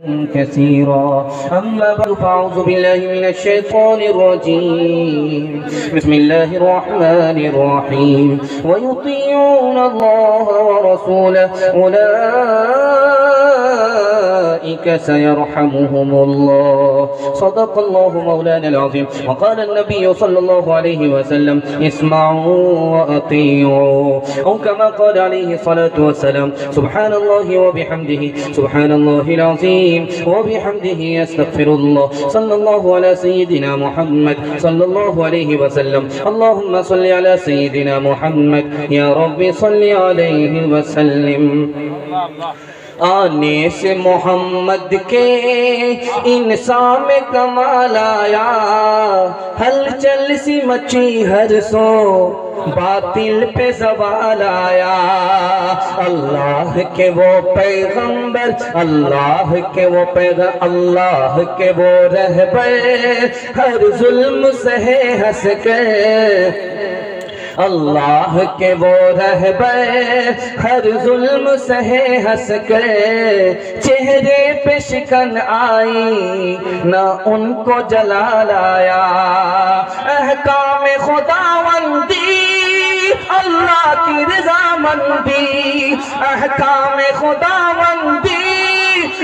كثيرا. أما بعد فأعوذ بالله من الشيطان الرجيم. بسم الله الرحمن الرحيم. ويطيعون الله ورسوله أولئك سيرحمهم الله. صدق الله مولانا العظيم. وقال النبي صلى الله عليه وسلم اسمعوا وأطيعوا، أو كما قال عليه الصلاة والسلام سبحان الله وبحمده سبحان الله العظيم وبحمده استغفر الله. صلى الله على سيدنا محمد صلى الله عليه وسلم. اللهم صل على سيدنا محمد يا رب صل عليه وسلم. آنے سے محمد کے انسان میں کمال آیا، ہلچل سی مچی ہر سو باطل پہ زوال آیا. اللہ کے وہ پیغمبر، اللہ کے وہ پیغمبر، اللہ کے وہ رہبر ہر ظلم سہے ہنس کے. اللہ کے وہ رہبر ہر ظلم سہے ہنس کر، چہرے پہ شکن آئی نہ ان کو جلال آیا. احکام خداوندی اللہ کی رضامندی، احکام خداوندی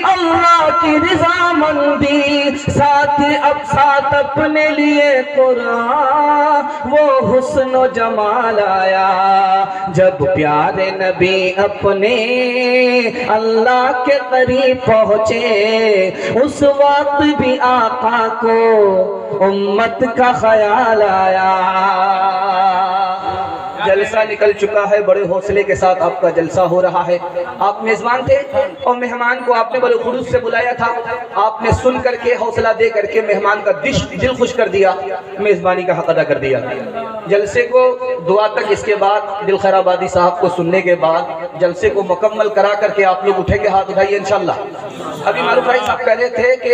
اللہ کی رضامندی، ساتھ اپنے لیے قرآن وہ حسن و جمال آیا. جب پیارے نبی اپنے اللہ کے قریب پہنچے، اس وقت بھی آقا کو امت کا خیال آیا. جلسہ نکل چکا ہے، بڑے حوصلے کے ساتھ آپ کا جلسہ ہو رہا ہے. آپ میزبان تھے اور مہمان کو آپ نے بڑے خلوص سے بلایا تھا. آپ نے سن کر کے حوصلہ دے کر کے مہمان کا دل خوش کر دیا، میزبانی کا حق ادا کر دیا. جلسے کو دعا تک، اس کے بعد دل خیر آبادی صاحب کو سننے کے بعد جلسے کو مکمل کرا کر کے آپ لوگ اٹھیں گے، ہاتھ اٹھائیے انشاءاللہ. ابھی معروف بھائی صاحب کہہ رہے تھے کہ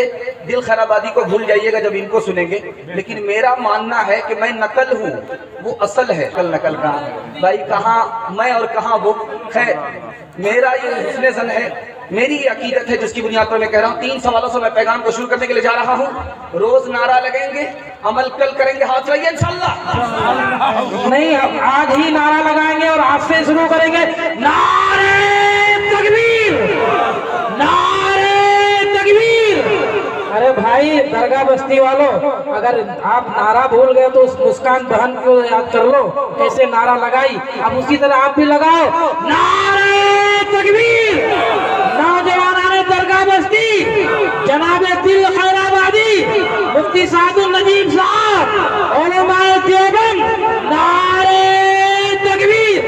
دل خیر آبادی کو بھول جائیے گا جب ان کو سنیں گے، لیکن میرا ماننا ہے کہ میں نقل ہوں، وہ اصل ہے. نقل کہاں بھائی، کہاں میں اور کہاں وہ. خیر، میرا یہ حسن ظن ہے، میری یہ عقیدت ہے جس کی بنیاد پر میں کہہ رہا ہوں. 3 سوالوں سے میں پیغام کو شروع کرنے کے لیے جا رہا ہوں. روز نعرہ لگائیں گے، عمل کل کریں گے، ہاتھ لگائیے انشاءاللہ. نہیں، آج ہی نعرہ لگائیں گے اور آج سے شروع کریں گے. نعرہ تکبیر، نعرہ تکبیر. ارے بھائی درگاہ بستی والوں، اگر آپ نعرہ بھول گئے تو اس مسکان بہن کو یاد کر لو کیسے نعرہ لگائی. اب اسی طرح آپ بھی لگاؤ نعرہ تکبیر. نوجوانان درگاہ بستی، جناب دل خیر آبادی، مفتی سعد النجیب صاحب، علماء دیوبند، نعرہ تکبیر.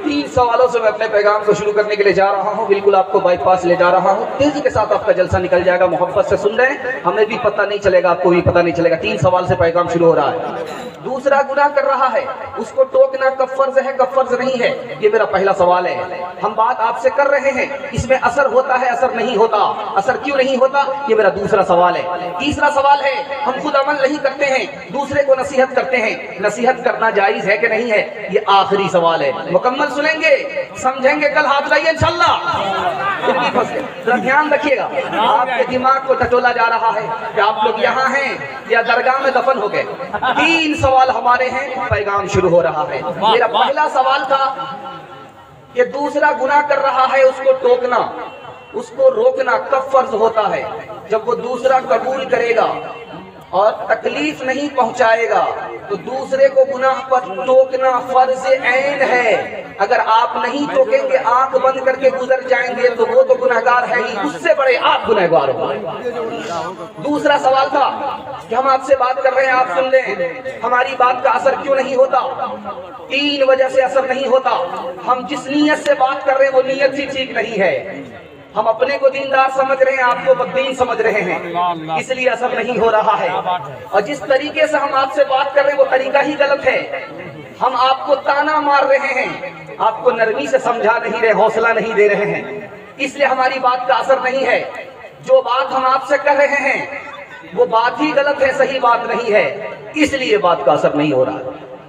3 سوالوں سے میں اپنے پیغام کو شروع کرنے کے لیے جا رہا ہوں. بالکل آپ کو بائی پاس لے جا رہا ہوں. تیزی کے ساتھ آپ کا جلسہ نکل جائے گا. محبت سے سن رہے ہیں، ہمیں بھی پتہ نہیں چلے گا، آپ کو بھی پتہ نہیں چلے گا. 3 سوال سے پیغام شروع ہو رہا ہے. دوسرا گناہ کر رہا ہے، اس کو ٹوکنا کب فرض ہے کب فرض نہیں ہے، یہ میرا پہلا سوال ہے. ہم بات آپ سے کر رہے ہیں، اس میں اثر ہوتا ہے اثر نہیں ہوتا، اثر کیوں نہیں ہوتا، یہ میرا دوسرا سوال ہے. تیسرا سوال ہے، ہم خود عمل نہیں کرتے ہیں، دوسرے کو نصیحت کرتے ہیں، نصیحت کرنا جائز ہے کہ نہیں ہے، یہ آخری سوال ہے. مکمل سنیں گے، سمجھیں گے، کل ہاتھ لائیے انشاءاللہ. ذرا دھیان رکھیے گا، آپ کے دماغ کو ٹٹولا جا رہا ہے کہ آپ لوگ یہاں ہیں یا درگاہ میں دفن ہو گئے. 3 سوال ہمارے ہیں، پیغام شروع ہو رہا ہے. میرا پہلا سوال تھا کہ دوسرا گناہ کر رہا ہے، اس کو ٹوکنا، اس کو روکنا کب فرض ہوتا ہے؟ جب وہ دوسرا قبول کرے گا اور تکلیف نہیں پہنچائے گا تو دوسرے کو گناہ پر ٹوکنا فرض عین ہے. اگر آپ نہیں ٹوکیں گے، آنکھ بند کر کے گزر جائیں گے تو وہ تو گنہگار ہے ہی، اس سے بڑے آپ گنہگار ہو. دوسرا سوال تھا کہ ہم آپ سے بات کر رہے ہیں، آپ سن لیں، ہماری بات کا اثر کیوں نہیں ہوتا؟ 3 وجہ سے اثر نہیں ہوتا. ہم جس نیت سے بات کر رہے ہیں وہ نیت ہی ٹھیک نہیں ہے. ہم اپنے کو دیندار سمجھ رہے ہیں، آپ کو بددین سمجھ رہے ہیں، اس لیے اثر نہیں ہو رہا ہے. اور جس طریقے سے ہم آپ سے بات کر رہے ہیں وہ طریقہ ہی غلط ہے. ہم آپ کو تانا مار رہے ہیں، آپ کو نرمی سے سمجھا نہیں رہے، حوصلہ نہیں دے رہے ہیں، اس لیے ہماری بات کا اثر نہیں ہے. جو بات ہم آپ سے کر رہے ہیں وہ بات ہی غلط ہے، صحیح بات نہیں ہے، اس لیے بات کا اثر نہیں ہو رہا.